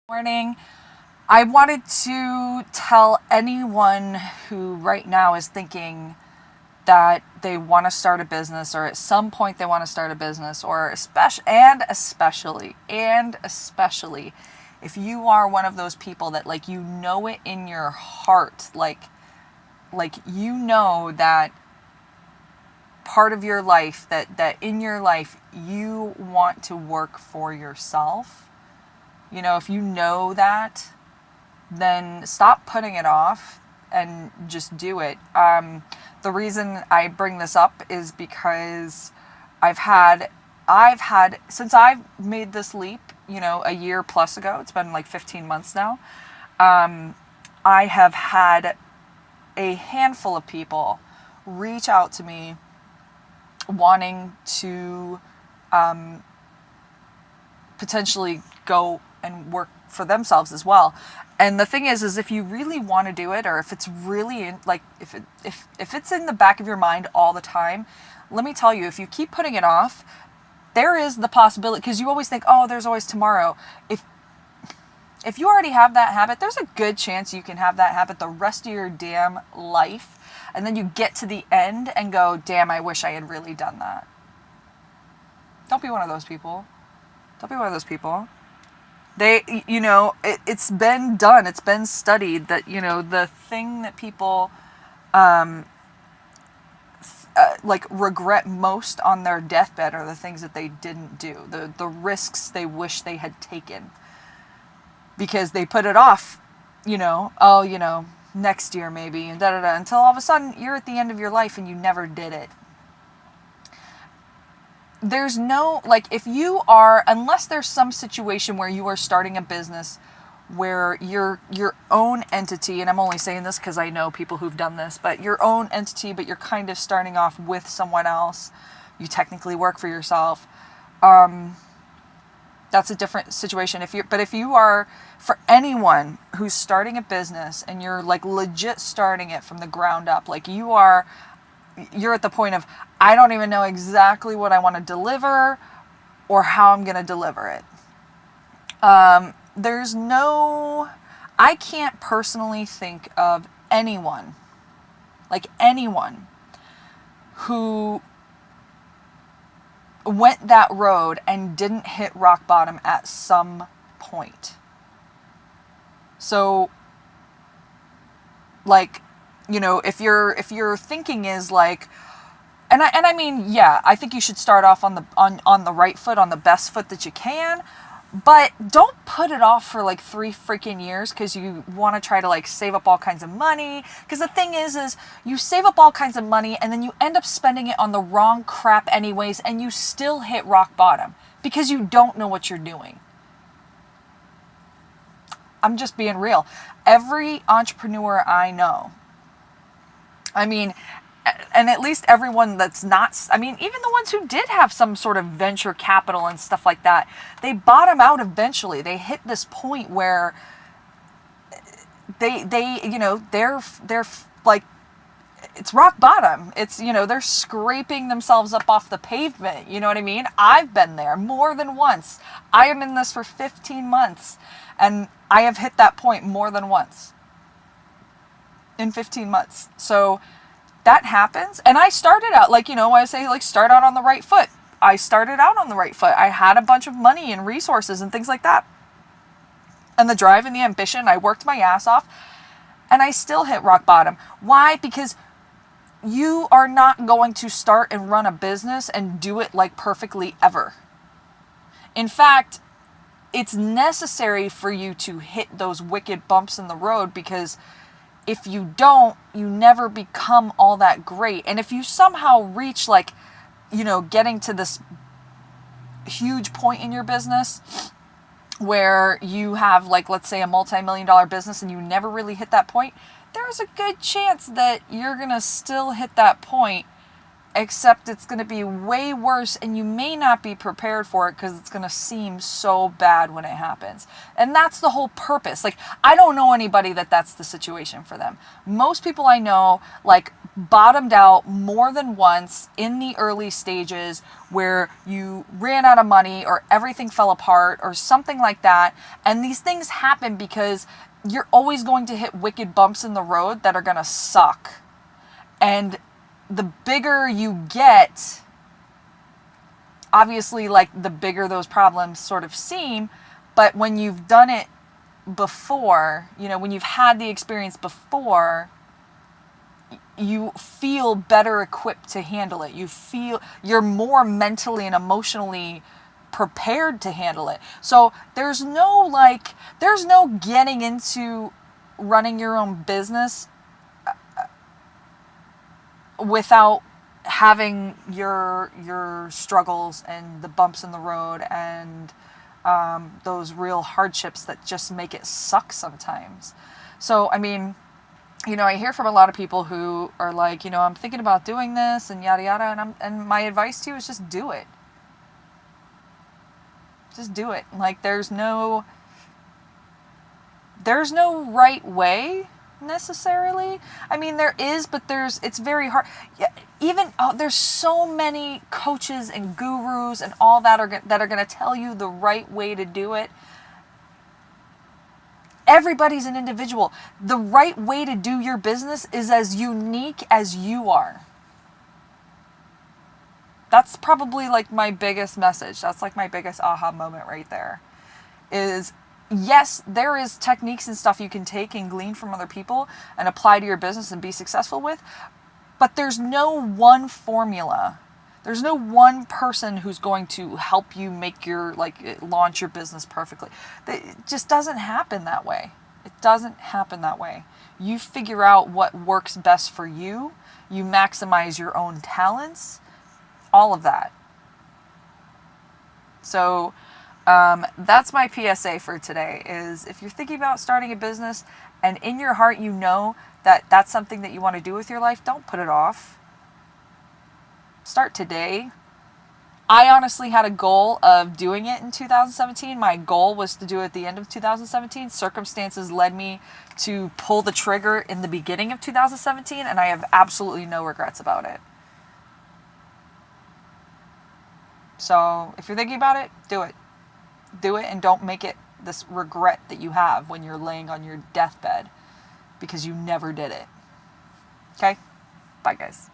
Morning. I wanted to tell anyone who right now is thinking that they want to start a business, or at some point they want to start a business, or especially if you are one of those people that, like, you know it in your heart, like you know that part of your life, that in your life you want to work for yourself. If you know that, then stop putting it off and just do it. The reason I bring this up is because I've had, since I've made this leap, a year plus ago, it's been like 15 months now, I have had a handful of people reach out to me wanting to potentially go and work for themselves as well. And the thing is if you really want to do it, or if it's really if it's in the back of your mind all the time, let me tell you, if you keep putting it off, there is the possibility, because you always think, oh, there's always tomorrow. If you already have that habit, there's a good chance you can have that habit the rest of your damn life. And then you get to the end and go, damn, I wish I had really done that. Don't be one of those people. Don't be one of those people. It's been done. It's been studied that, the thing that people regret most on their deathbed are the things that they didn't do, the risks they wish they had taken, because they put it off, next year maybe, and until all of a sudden you're at the end of your life and you never did it. There's no, if you are, unless there's some situation where you are starting a business where you're your own entity, and I'm only saying this because I know people who've done this, but your own entity, but you're kind of starting off with someone else, you technically work for yourself, that's a different situation. If you are, for anyone who's starting a business and you're legit starting it from the ground up, you're at the point of, I don't even know exactly what I want to deliver or how I'm going to deliver it. I can't personally think of anyone who went that road and didn't hit rock bottom at some point. So, if your thinking is I mean, yeah, I think you should start off on the right foot, on the best foot that you can, but don't put it off for 3 freaking years because you want to try to save up all kinds of money. Because the thing is you save up all kinds of money and then you end up spending it on the wrong crap anyways, and you still hit rock bottom because you don't know what you're doing. I'm just being real. Every entrepreneur I know, and at least everyone that's not, even the ones who did have some sort of venture capital and stuff like that, they bottom out eventually. They hit this point where they're it's rock bottom. It's, they're scraping themselves up off the pavement. You know what I mean? I've been there more than once. I am in this for 15 months and I have hit that point more than once in 15 months. So that happens. And I started out, I say, start out on the right foot. I started out on the right foot. I had a bunch of money and resources and things like that. And the drive and the ambition, I worked my ass off and I still hit rock bottom. Why? Because you are not going to start and run a business and do it perfectly ever. In fact, it's necessary for you to hit those wicked bumps in the road, because if you don't, you never become all that great. And if you somehow reach getting to this huge point in your business where you have let's say a multi-million-dollar business and you never really hit that point, there's a good chance that you're going to still hit that point, except it's going to be way worse and you may not be prepared for it because it's going to seem so bad when it happens. And that's the whole purpose. I don't know anybody that's the situation for them. Most people I know bottomed out more than once in the early stages where you ran out of money or everything fell apart or something like that. And these things happen because you're always going to hit wicked bumps in the road that are going to suck. And the bigger you get, obviously, like, the bigger those problems sort of seem. But when you've done it before, you know, when you've had the experience before, you feel better equipped to handle it. You feel you're more mentally and emotionally prepared to handle it. So there's no getting into running your own business without having your struggles and the bumps in the road and those real hardships that just make it suck sometimes. So, I mean, you know, I hear from a lot of people who are like, you know, I'm thinking about doing this and yada yada, and my advice to you is just do it. Just do it. Like, there's no right way necessarily. I mean, there is, but it's very hard. Even there's so many coaches and gurus and all that are going to tell you the right way to do it. Everybody's an individual. The right way to do your business is as unique as you are. That's probably like my biggest message. That's like my biggest aha moment right there. Is, yes, there is techniques and stuff you can take and glean from other people and apply to your business and be successful with, but there's no one formula. There's no one person who's going to help you make launch your business perfectly. It just doesn't happen that way. It doesn't happen that way. You figure out what works best for you. You maximize your own talents. All of that. So that's my PSA for today is if you're thinking about starting a business and in your heart you know that that's something that you want to do with your life, don't put it off. Start today. I honestly had a goal of doing it in 2017. My goal was to do it at the end of 2017. Circumstances led me to pull the trigger in the beginning of 2017, and I have absolutely no regrets about it. So if you're thinking about it, do it. Do it, and don't make it this regret that you have when you're laying on your deathbed because you never did it. Okay? Bye, guys.